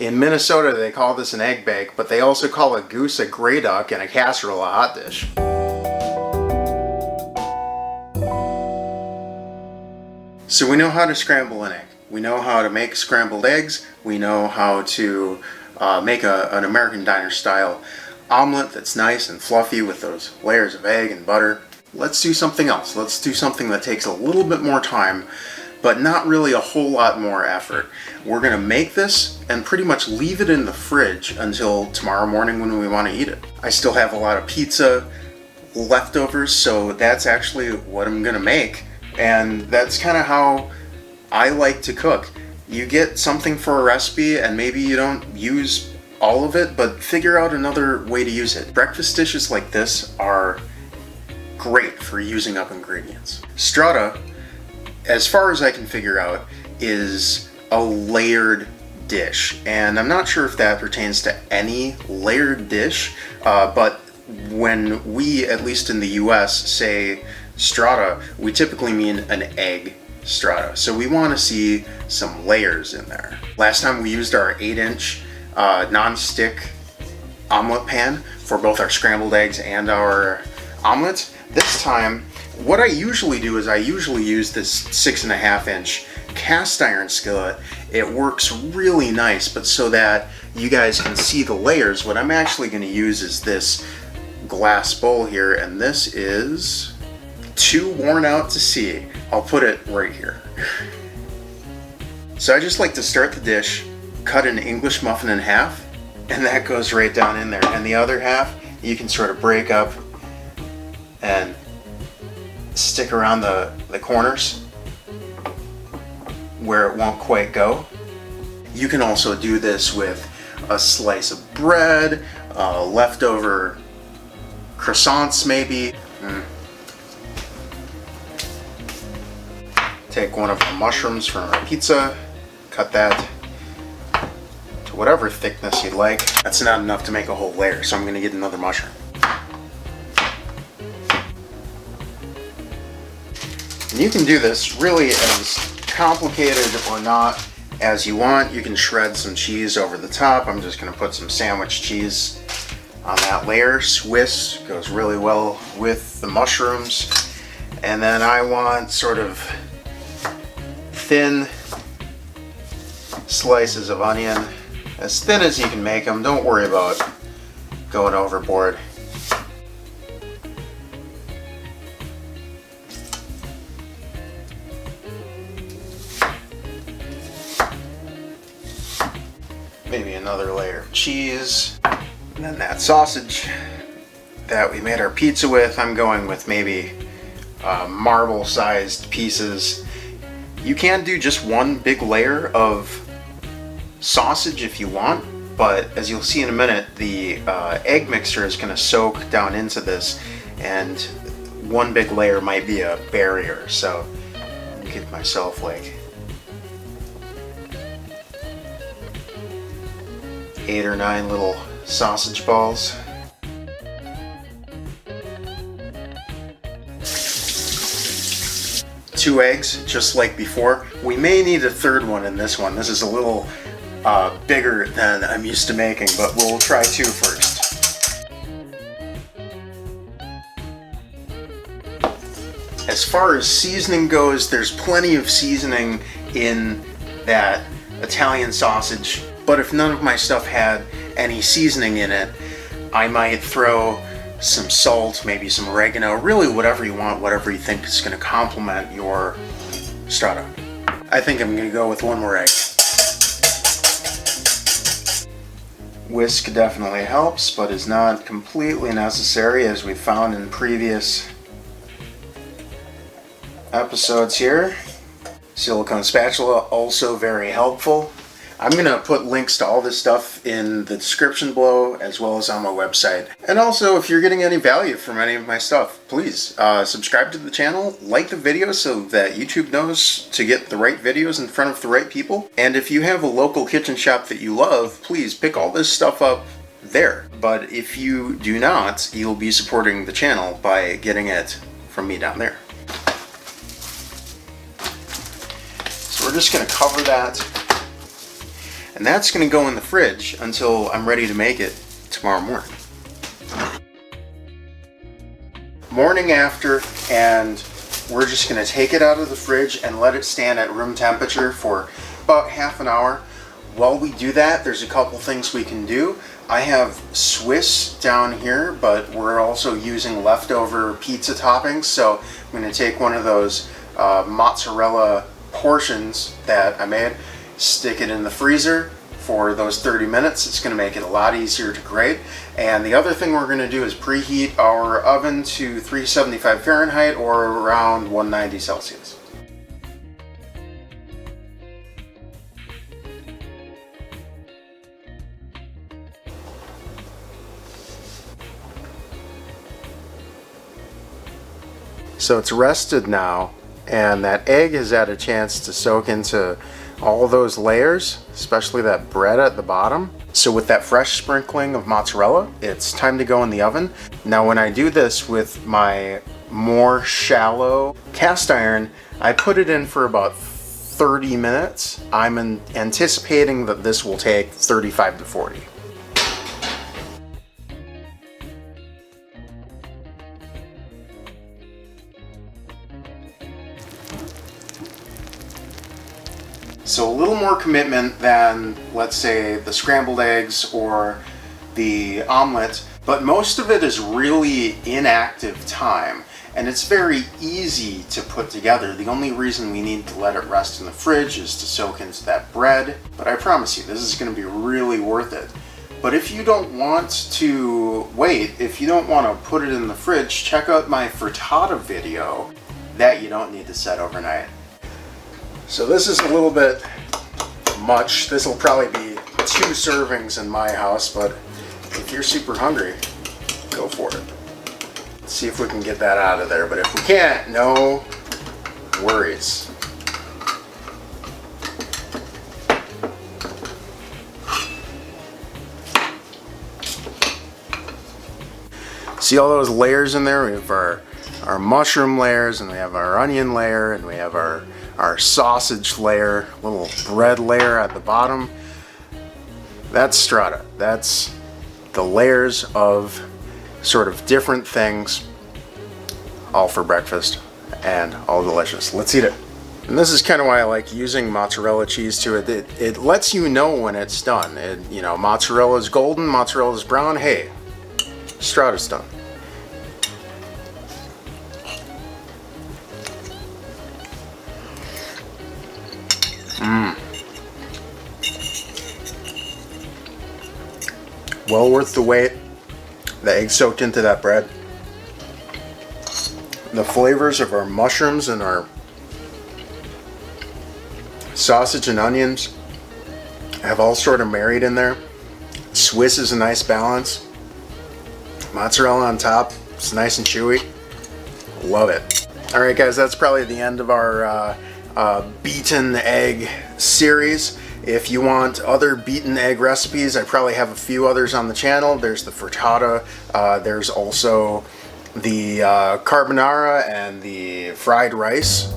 In Minnesota, they call this an egg bake, but they also call a goose a gray duck and a casserole a hot dish. So we know how to scramble an egg. We know how to make scrambled eggs. We know how to make an American diner style omelet that's nice and fluffy with those layers of egg and butter. Let's do something else. Let's do something that takes a little bit more time, but not really a whole lot more effort. We're gonna make this and pretty much leave it in the fridge until tomorrow morning when we want to eat it. I still have a lot of pizza leftovers, so that's actually what I'm gonna make. And that's kind of how I like to cook. You get something for a recipe and maybe you don't use all of it, but figure out another way to use it. Breakfast dishes like this are great for using up ingredients. Strata, as far as I can figure out, is a layered dish. And I'm not sure if that pertains to any layered dish, but when we, at least in the US, say strata, we typically mean an egg strata. So we want to see some layers in there. Last time we used our 8-inch non-stick omelet pan for both our scrambled eggs and our omelets. This time, what I usually do is I usually use this 6.5-inch cast iron skillet. It works really nice, but so that you guys can see the layers, what I'm actually going to use is this glass bowl here, and this is too worn out to see. I'll put it right here. So I just like to start the dish, cut an English muffin in half, and that goes right down in there. And the other half, you can sort of break up and stick around the corners where it won't quite go. You can also do this with a slice of bread, leftover croissants maybe. Take one of the mushrooms from our pizza, cut that to whatever thickness you'd like. That's not enough to make a whole layer, so I'm gonna get another mushroom. And you can do this really as complicated or not as you want. You can shred some cheese over the top. I'm just gonna put some sandwich cheese on that layer. Swiss goes really well with the mushrooms. And then I want sort of thin slices of onion, as thin as you can make them. Don't worry about going overboard. Maybe another layer of cheese. And then that sausage that we made our pizza with, I'm going with maybe marble-sized pieces. You can do just one big layer of sausage if you want, but as you'll see in a minute, the egg mixture is going to soak down into this, and one big layer might be a barrier. So I'll give myself like 8 or 9 little sausage balls. Two eggs, just like before. We may need a third one in this one. This is a little bigger than I'm used to making, but we'll try 2 first. As far as seasoning goes, there's plenty of seasoning in that Italian sausage, but if none of my stuff had any seasoning in it, I might throw some salt, maybe some oregano, really whatever you want, whatever you think is going to complement your strata. I think I'm going to go with 1 more egg. Whisk definitely helps, but is not completely necessary, as we found in previous episodes here. Silicone spatula, also very helpful. I'm going to put links to all this stuff in the description below, as well as on my website. And also, if you're getting any value from any of my stuff, please subscribe to the channel, like the video so that YouTube knows to get the right videos in front of the right people. And if you have a local kitchen shop that you love, please pick all this stuff up there. But if you do not, you'll be supporting the channel by getting it from me down there. So we're just going to cover that. And that's going to go in the fridge until I'm ready to make it tomorrow morning. Morning after, and we're just going to take it out of the fridge and let it stand at room temperature for about half an hour. While we do that, there's a couple things we can do. I have Swiss down here, but we're also using leftover pizza toppings, so I'm going to take one of those mozzarella portions that I made, stick it in the freezer for those 30 minutes. It's going to make it a lot easier to grate. And the other thing we're going to do is preheat our oven to 375 Fahrenheit or around 190 Celsius. So it's rested now, and that egg has had a chance to soak into all those layers, especially that bread at the bottom. So with that fresh sprinkling of mozzarella, it's time to go in the oven. Now when I do this with my more shallow cast iron, I put it in for about 30 minutes. I'm anticipating that this will take 35 to 40. So a little more commitment than, let's say, the scrambled eggs or the omelet, but most of it is really inactive time, and it's very easy to put together. The only reason we need to let it rest in the fridge is to soak into that bread, but I promise you, this is going to be really worth it. But if you don't want to wait, if you don't want to put it in the fridge, check out my frittata video. That you don't need to set overnight. So this is a little bit much. This will probably be 2 servings in my house, but if you're super hungry, go for it. Let's see if we can get that out of there, but if we can't, no worries. See all those layers in there? We have our mushroom layers, and we have our onion layer, and we have our sausage layer, little bread layer at the bottom. That's strata. That's the layers of sort of different things, all for breakfast and all delicious. Let's eat it. And this is kind of why I like using mozzarella cheese to it. It lets you know when it's done. You know, mozzarella's golden, mozzarella's brown. Hey, strata's done. Well worth the wait. The egg soaked into that bread. The flavors of our mushrooms and our sausage and onions have all sort of married in there. Swiss is a nice balance. Mozzarella on top. It's nice and chewy. Love it. Alright guys, that's probably the end of our beaten egg series. If you want other beaten egg recipes, I probably have a few others on the channel. There's the frittata, there's also the carbonara and the fried rice.